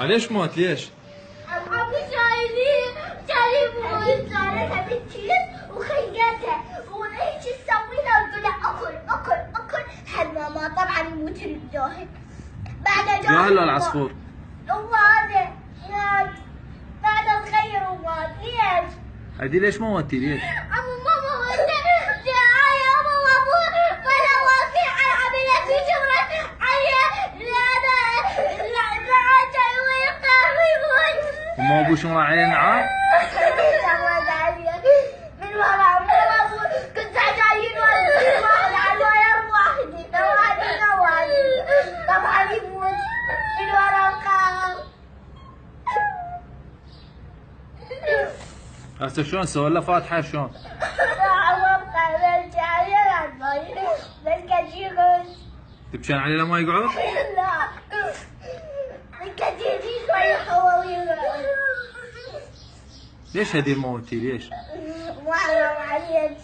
ليش موت ليش؟ ابو جاي موت صارتها بالتيس وخيتها وايش تسوي له؟ قلت له اكل حد ماما طبعا يموت الجاهل. بعد جاهل ولا العصفور؟ ومات بعد صغير ومات. ليش؟ هدي ليش موتي ليش؟ أمو ماما يا أمو أبو ولا واقع عملت في شغلة وما ابوش مراعي نعام؟ من ورا ابو كنت جايين واحد على الواير وحدي تواني طبعا يموت من ورا القهر. هسه شلون سوى له فاتحه شلون؟ تبكين عليه لما يقعد؟ لا الكثير شوي هو ويقعد. ليش هدي موتي ليش؟ ما عليه